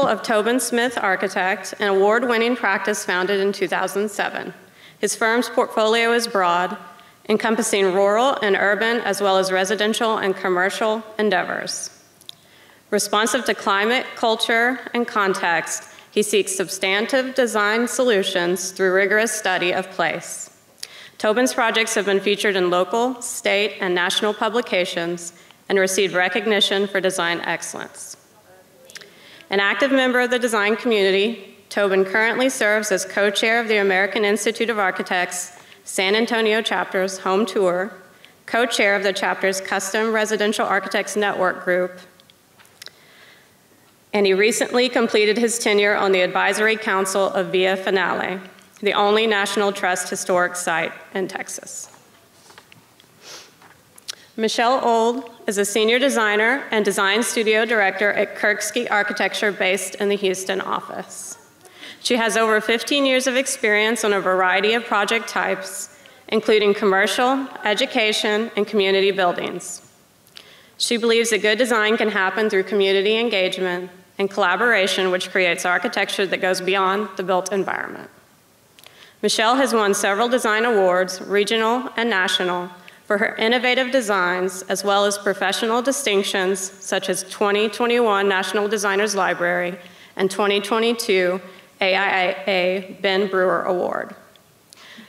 of Tobin Smith Architect, an award-winning practice founded in 2007. His firm's portfolio is broad, encompassing rural and urban, as well as residential and commercial endeavors. Responsive to climate, culture, and context, he seeks substantive design solutions through rigorous study of place. Tobin's projects have been featured in local, state, and national publications and received recognition for design excellence. An active member of the design community, Tobin currently serves as co-chair of the American Institute of Architects San Antonio Chapter's Home Tour, co-chair of the chapter's Custom Residential Architects Network Group, and he recently completed his tenure on the Advisory Council of Via Finale, the only National Trust historic site in Texas. Michelle Old is a senior designer and design studio director at Kirksky Architecture based in the Houston office. She has over 15 years of experience on a variety of project types, including commercial, education, and community buildings. She believes that good design can happen through community engagement and collaboration, which creates architecture that goes beyond the built environment. Michelle has won several design awards, regional and national, for her innovative designs, as well as professional distinctions such as 2021 National Designers Library and 2022 AIA Ben Brewer Award.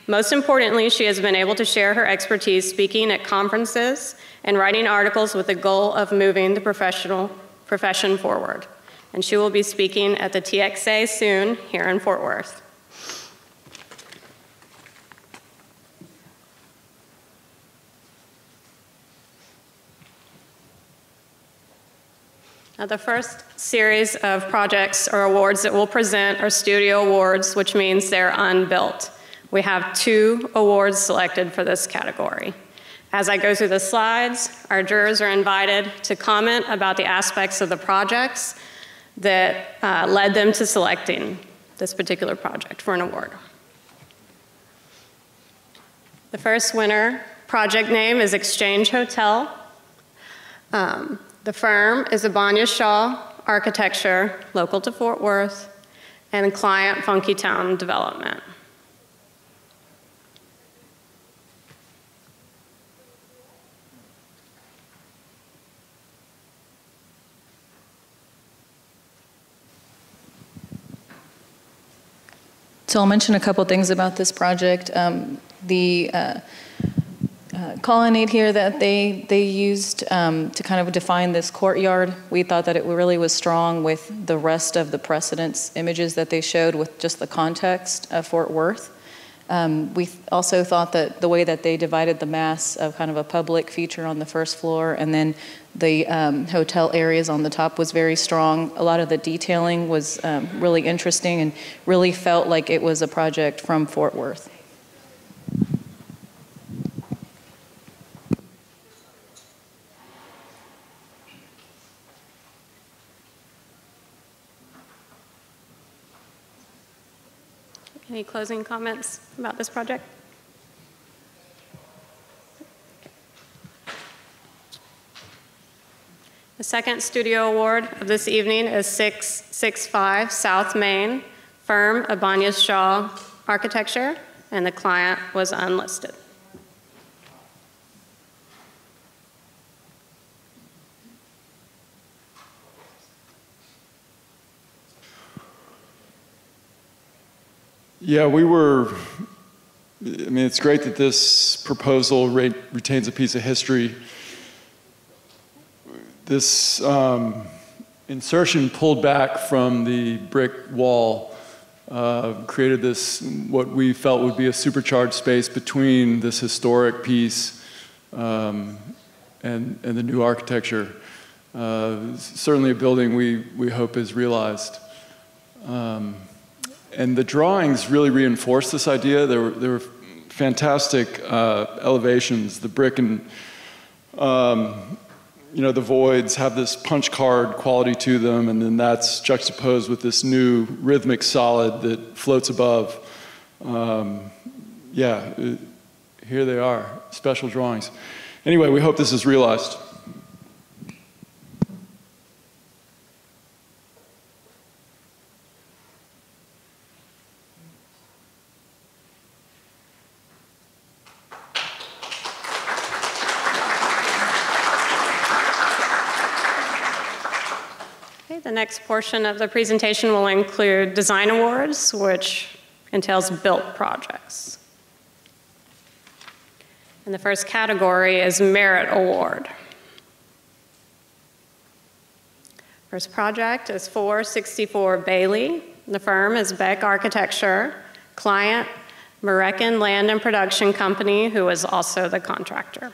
Most importantly, she has been able to share her expertise speaking at conferences and writing articles with the goal of moving the profession forward. And she will be speaking at the TXA soon here in Fort Worth. Now, the first series of projects or awards that we'll present are studio awards, which means they're unbuilt. We have 2 awards selected for this category. As I go through the slides, our jurors are invited to comment about the aspects of the projects that led them to selecting this particular project for an award. The first winner project name is Exchange Hotel. The firm is Abanya Shaw Architecture, local to Fort Worth, and client Funky Town Development. So I'll mention a couple things about this project. The colonnade here that they used to kind of define this courtyard, we thought that it really was strong with the rest of the precedence images that they showed with just the context of Fort Worth. We also thought that the way that they divided the mass of kind of a public feature on the first floor and then the hotel areas on the top was very strong. A lot of the detailing was really interesting and really felt like it was a project from Fort Worth. Any closing comments about this project? The second studio award of this evening is 665 South Main, firm Abanya Shaw Architecture, and the client was unlisted. Yeah, it's great that this proposal retains a piece of history. This insertion pulled back from the brick wall created this, what we felt would be a supercharged space between this historic piece and the new architecture. Certainly a building we hope is realized. And the drawings really reinforced this idea. There were fantastic elevations. The brick and the voids have this punch card quality to them, and then that's juxtaposed with this new rhythmic solid that floats above. Here they are, special drawings. Anyway, we hope this is realized. Okay, the next portion of the presentation will include design awards, which entails built projects. And the first category is Merit Award. First project is 464 Bailey. The firm is Beck Architecture. Client, Marekin Land and Production Company, who is also the contractor.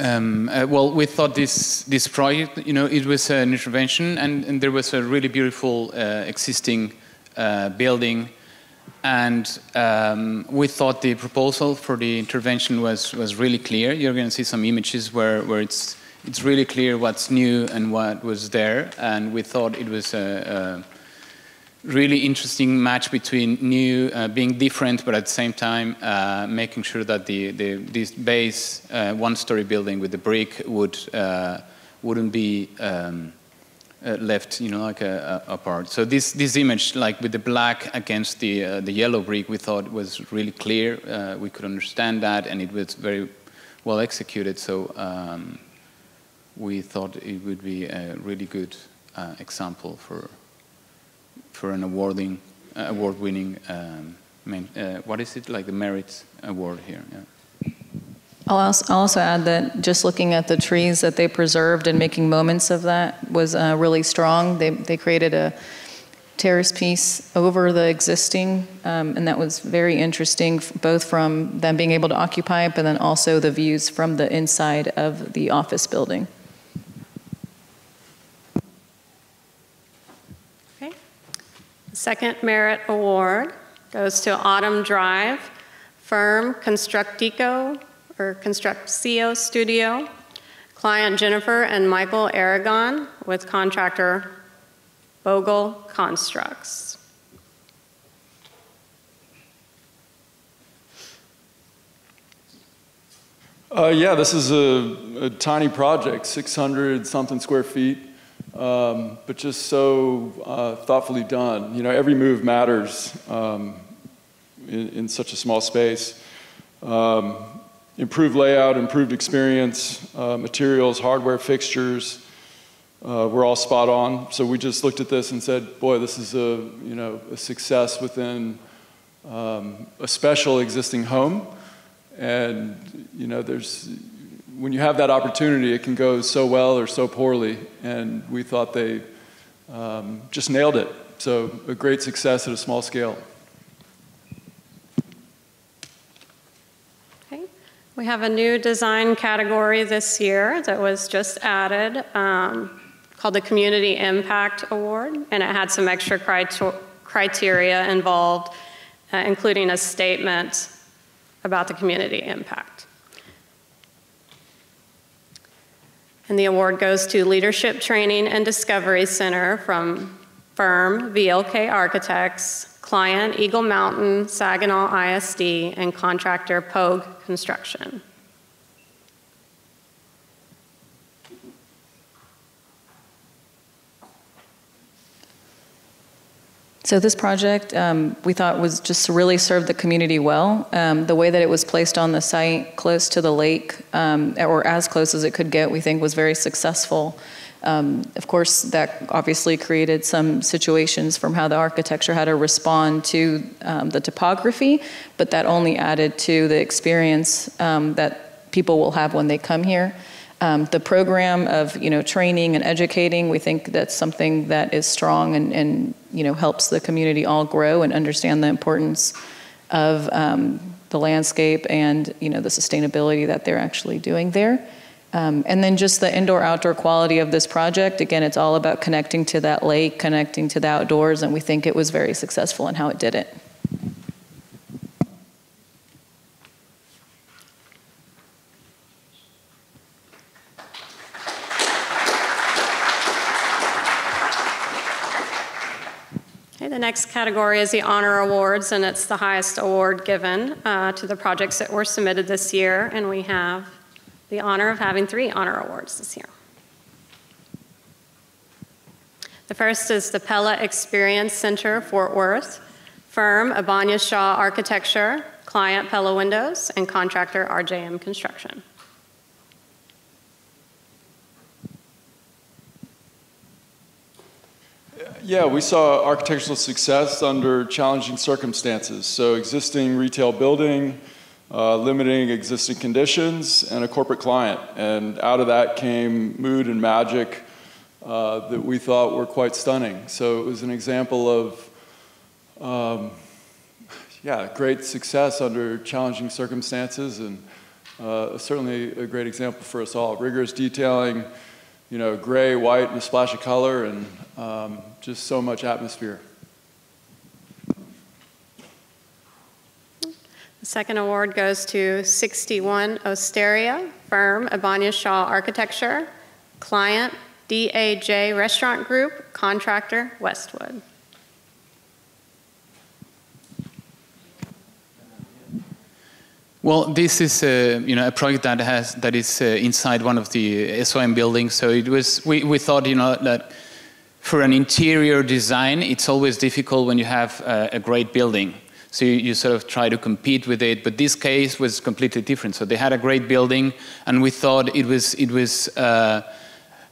Well, we thought this project, it was an intervention, and there was a really beautiful existing building, and we thought the proposal for the intervention was really clear. You're going to see some images where it's really clear what's new and what was there, and we thought it was a really interesting match between new, being different, but at the same time making sure that this base one-story building with the brick wouldn't be left, like apart. So this image, like with the black against the yellow brick, we thought was really clear. We could understand that, and it was very well executed. So we thought it would be a really good example for an award-winning, what is it, like the Merit Award here? Yeah. I'll also add that just looking at the trees that they preserved and making moments of that was really strong. They created a terrace piece over the existing, and that was very interesting, both from them being able to occupy it, but then also the views from the inside of the office building. Second Merit Award goes to Autumn Drive, firm Constructico or Construccio Studio, client Jennifer and Michael Aragon with contractor Bogle Constructs. Yeah, this is a tiny project, 600-something square feet. But just so thoughtfully done. Every move matters in such a small space. Improved layout, improved experience, materials, hardware, fixtures, were all spot on. So we just looked at this and said, boy, this is a success within a special existing home. And when you have that opportunity, it can go so well or so poorly, and we thought they just nailed it. So a great success at a small scale. Okay. We have a new design category this year that was just added called the Community Impact Award, and it had some extra criteria involved, including a statement about the community impact. And the award goes to Leadership Training and Discovery Center from firm VLK Architects, client Eagle Mountain, Saginaw ISD, and contractor Pogue Construction. So this project, we thought was just really served the community well. The way that it was placed on the site, close to the lake, or as close as it could get, we think was very successful. Of course, that obviously created some situations from how the architecture had to respond to the topography, but that only added to the experience that people will have when they come here. The program of training and educating, we think that's something that is strong and helps the community all grow and understand the importance of the landscape and the sustainability that they're actually doing there. And then just the indoor-outdoor quality of this project. Again, it's all about connecting to that lake, connecting to the outdoors, and we think it was very successful in how it did it. The next category is the Honor Awards, and it's the highest award given to the projects that were submitted this year, and we have the honor of having 3 Honor Awards this year. The first is the Pella Experience Center, Fort Worth, Firm, Abanya Shaw Architecture. Client, Pella Windows. And contractor, RJM Construction. Yeah, we saw architectural success under challenging circumstances. So existing retail building, limiting existing conditions, and a corporate client. And out of that came mood and magic that we thought were quite stunning. So it was an example of, great success under challenging circumstances, and certainly a great example for us all. Rigorous detailing, gray, white, and a splash of color, and just so much atmosphere. The second award goes to 61 Osteria, firm, Abanya Shaw Architecture. Client, DAJ Restaurant Group. Contractor, Westwood. Well, this is a project that is inside one of the SOM buildings. So it was we thought that for an interior design, it's always difficult when you have a great building. So you sort of try to compete with it. But this case was completely different. So they had a great building, and we thought it was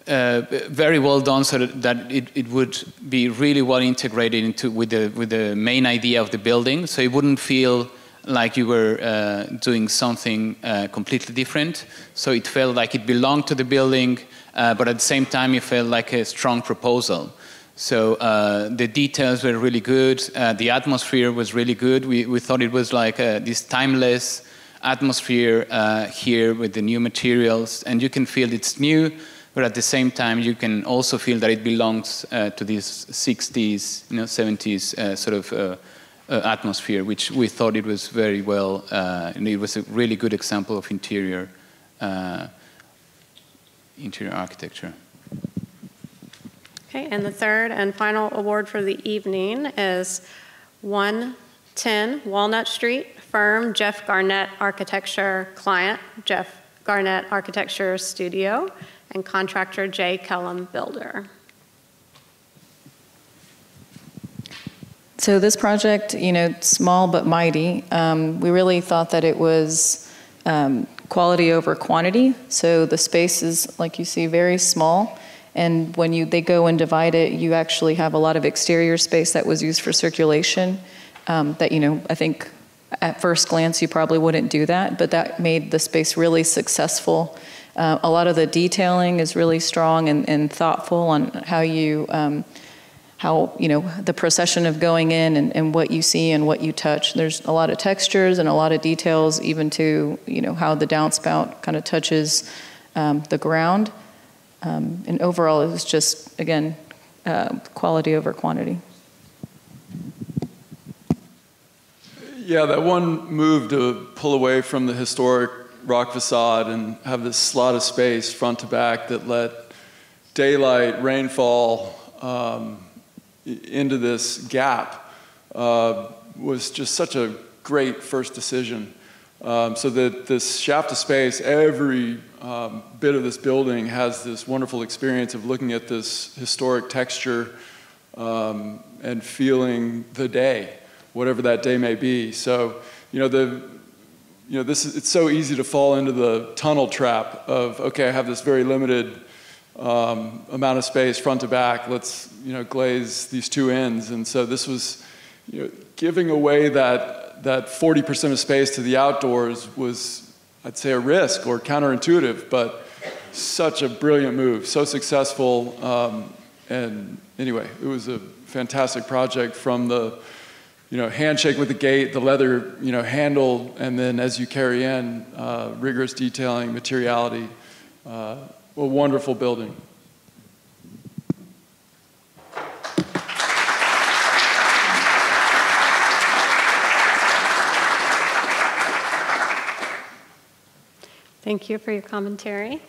very well done, so that it would be really well integrated with the main idea of the building. So it wouldn't feel like you were doing something completely different. So it felt like it belonged to the building, but at the same time it felt like a strong proposal. So the details were really good, the atmosphere was really good. We thought it was like this timeless atmosphere here with the new materials, and you can feel it's new, but at the same time you can also feel that it belongs to this 60s, 70s sort of atmosphere, which we thought it was very well, and it was a really good example of interior architecture. Okay, and the third and final award for the evening is 110 Walnut Street, firm, Jeff Garnett Architecture. Client, Jeff Garnett Architecture Studio. And contractor, J. Kellum Builder. So this project, small but mighty, we really thought that it was quality over quantity. So the space is, like you see, very small. And when they go and divide it, you actually have a lot of exterior space that was used for circulation that, I think at first glance you probably wouldn't do that, but that made the space really successful. A lot of the detailing is really strong and thoughtful on how the procession of going in and what you see and what you touch. There's a lot of textures and a lot of details, even to, how the downspout kind of touches the ground. And overall, it was just, again, quality over quantity. Yeah, that one move to pull away from the historic rock facade and have this slot of space front to back that let daylight, rainfall into this gap was just such a great first decision. So that this shaft of space, every bit of this building has this wonderful experience of looking at this historic texture and feeling the day, whatever that day may be. So, it's so easy to fall into the tunnel trap of, okay, I have this very limited amount of space front to back. Let's, glaze these two ends. And so this was, giving away that 40% of space to the outdoors was, I'd say, a risk or counterintuitive, but such a brilliant move, so successful. And anyway, it was a fantastic project, from the handshake with the gate, the leather, handle, and then as you carry in, rigorous detailing, materiality, a wonderful building. Thank you for your commentary.